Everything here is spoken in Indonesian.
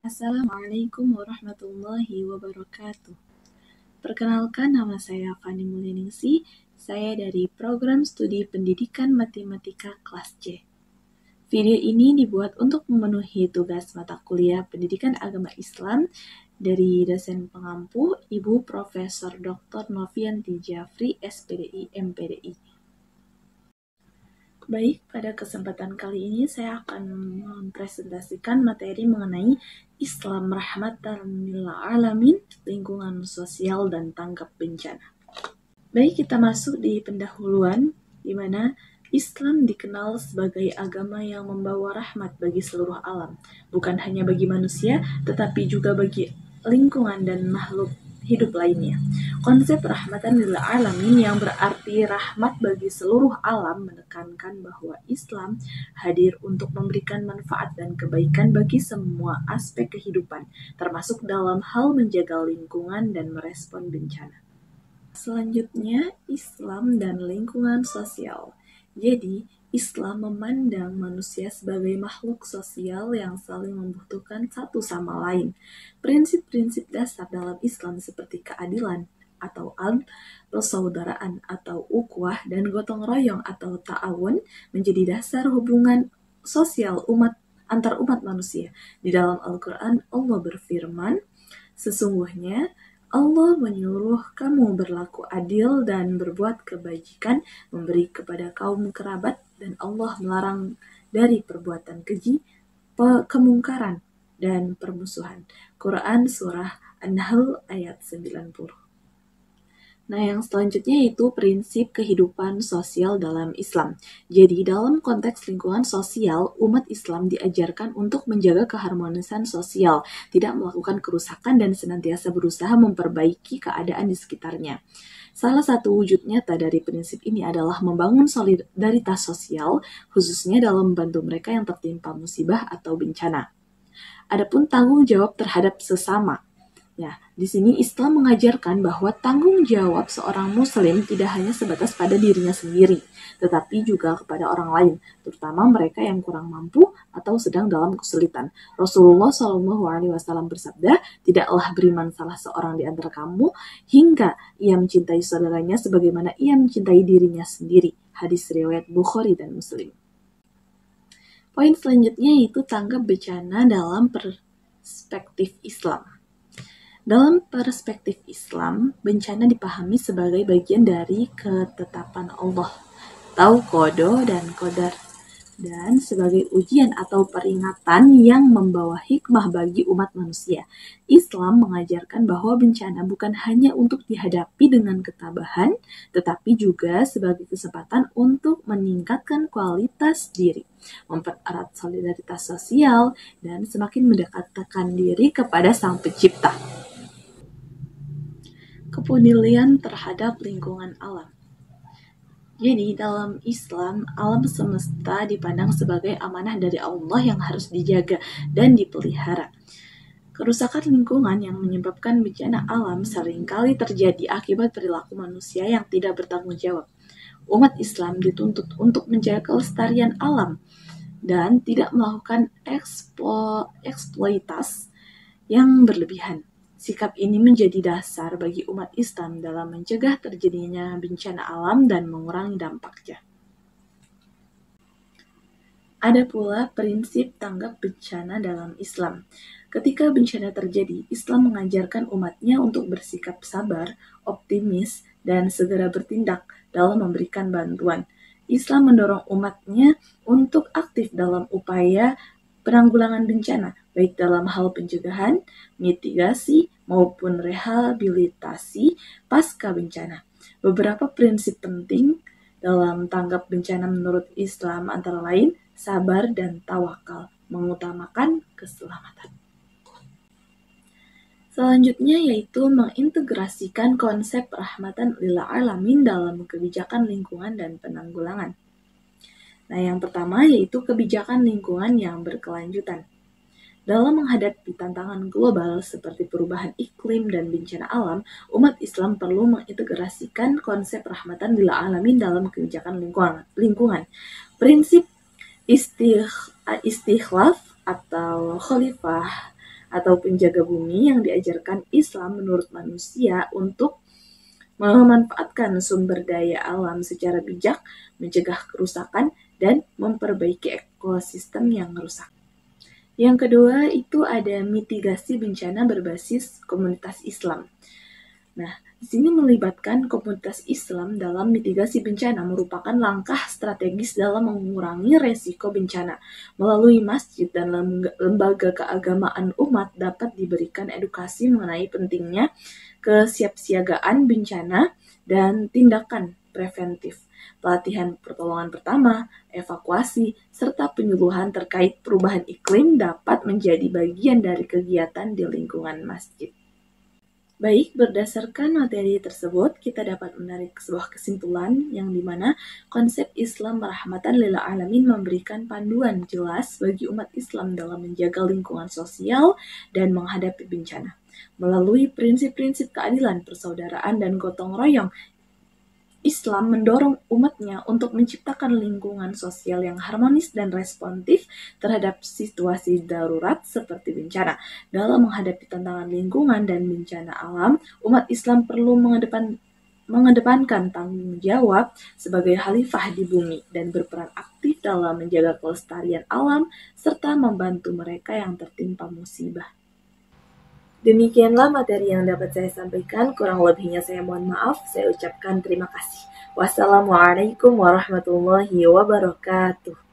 Assalamualaikum warahmatullahi wabarakatuh. Perkenalkan, nama saya Fani Mulyaningsih. Saya dari Program Studi Pendidikan Matematika kelas C. Video ini dibuat untuk memenuhi tugas mata kuliah Pendidikan Agama Islam dari dosen pengampu Ibu Profesor Dr. Novianti Jafri, SPDI, MPDI. Baik, pada kesempatan kali ini saya akan mempresentasikan materi mengenai Islam rahmatan lil alamin, lingkungan sosial dan tanggap bencana. Baik, kita masuk di pendahuluan, di mana Islam dikenal sebagai agama yang membawa rahmat bagi seluruh alam, bukan hanya bagi manusia, tetapi juga bagi lingkungan dan makhluk hidup lainnya. Konsep rahmatan lil alamin yang berarti rahmat bagi seluruh alam menekankan bahwa Islam hadir untuk memberikan manfaat dan kebaikan bagi semua aspek kehidupan, termasuk dalam hal menjaga lingkungan dan merespon bencana. Selanjutnya, Islam dan lingkungan sosial. Jadi, Islam memandang manusia sebagai makhluk sosial yang saling membutuhkan satu sama lain. Prinsip-prinsip dasar dalam Islam seperti keadilan atau adl, persaudaraan atau ukhuwah, dan gotong royong atau ta'awun menjadi dasar hubungan sosial antar umat manusia. Di dalam Al-Quran, Allah berfirman, "Sesungguhnya Allah menyuruh kamu berlaku adil dan berbuat kebajikan, memberi kepada kaum kerabat, dan Allah melarang dari perbuatan keji, kemungkaran, dan permusuhan." Quran Surah An-Nahl ayat 90. Nah, yang selanjutnya yaitu prinsip kehidupan sosial dalam Islam. Jadi, dalam konteks lingkungan sosial, umat Islam diajarkan untuk menjaga keharmonisan sosial, tidak melakukan kerusakan, dan senantiasa berusaha memperbaiki keadaan di sekitarnya. Salah satu wujud nyata dari prinsip ini adalah membangun solidaritas sosial, khususnya dalam membantu mereka yang tertimpa musibah atau bencana. Adapun tanggung jawab terhadap sesama. Ya, di sini Islam mengajarkan bahwa tanggung jawab seorang muslim tidak hanya sebatas pada dirinya sendiri, tetapi juga kepada orang lain, terutama mereka yang kurang mampu atau sedang dalam kesulitan. Rasulullah SAW bersabda, "Tidaklah beriman salah seorang di antara kamu hingga ia mencintai saudaranya sebagaimana ia mencintai dirinya sendiri." Hadis riwayat Bukhari dan Muslim. Poin selanjutnya yaitu tanggap bencana dalam perspektif Islam. Dalam perspektif Islam, bencana dipahami sebagai bagian dari ketetapan Allah, qada dan qadar, dan sebagai ujian atau peringatan yang membawa hikmah bagi umat manusia. Islam mengajarkan bahwa bencana bukan hanya untuk dihadapi dengan ketabahan, tetapi juga sebagai kesempatan untuk meningkatkan kualitas diri, mempererat solidaritas sosial, dan semakin mendekatkan diri kepada Sang Pencipta. Kepedulian terhadap lingkungan alam. Jadi, dalam Islam, alam semesta dipandang sebagai amanah dari Allah yang harus dijaga dan dipelihara. Kerusakan lingkungan yang menyebabkan bencana alam seringkali terjadi akibat perilaku manusia yang tidak bertanggung jawab. Umat Islam dituntut untuk menjaga kelestarian alam dan tidak melakukan eksploitasi yang berlebihan. Sikap ini menjadi dasar bagi umat Islam dalam mencegah terjadinya bencana alam dan mengurangi dampaknya. Ada pula prinsip tanggap bencana dalam Islam. Ketika bencana terjadi, Islam mengajarkan umatnya untuk bersikap sabar, optimis, dan segera bertindak dalam memberikan bantuan. Islam mendorong umatnya untuk aktif dalam upaya penanggulangan bencana, baik dalam hal pencegahan, mitigasi, maupun rehabilitasi pasca bencana. Beberapa prinsip penting dalam tanggap bencana menurut Islam antara lain sabar dan tawakal, mengutamakan keselamatan. Selanjutnya yaitu mengintegrasikan konsep rahmatan lil alamin dalam kebijakan lingkungan dan penanggulangan. Nah, yang pertama yaitu kebijakan lingkungan yang berkelanjutan. Dalam menghadapi tantangan global seperti perubahan iklim dan bencana alam, umat Islam perlu mengintegrasikan konsep rahmatan lil alamin dalam kebijakan lingkungan. Prinsip istikhlaf atau khalifah atau penjaga bumi yang diajarkan Islam menurut manusia untuk memanfaatkan sumber daya alam secara bijak, mencegah kerusakan, dan memperbaiki ekosistem yang rusak. Yang kedua itu ada mitigasi bencana berbasis komunitas Islam. Nah, di sini melibatkan komunitas Islam dalam mitigasi bencana merupakan langkah strategis dalam mengurangi resiko bencana. Melalui masjid dan lembaga keagamaan umat dapat diberikan edukasi mengenai pentingnya kesiapsiagaan bencana dan tindakan preventif, pelatihan pertolongan pertama, evakuasi, serta penyuluhan terkait perubahan iklim dapat menjadi bagian dari kegiatan di lingkungan masjid. Baik, berdasarkan materi tersebut, kita dapat menarik sebuah kesimpulan yang dimana konsep Islam rahmatan lil alamin memberikan panduan jelas bagi umat Islam dalam menjaga lingkungan sosial dan menghadapi bencana. Melalui prinsip-prinsip keadilan, persaudaraan, dan gotong royong, Islam mendorong umatnya untuk menciptakan lingkungan sosial yang harmonis dan responsif terhadap situasi darurat seperti bencana. Dalam menghadapi tantangan lingkungan dan bencana alam, umat Islam perlu mengedepankan tanggung jawab sebagai khalifah di bumi dan berperan aktif dalam menjaga kelestarian alam serta membantu mereka yang tertimpa musibah. Demikianlah materi yang dapat saya sampaikan, kurang lebihnya saya mohon maaf, saya ucapkan terima kasih. Wassalamualaikum warahmatullahi wabarakatuh.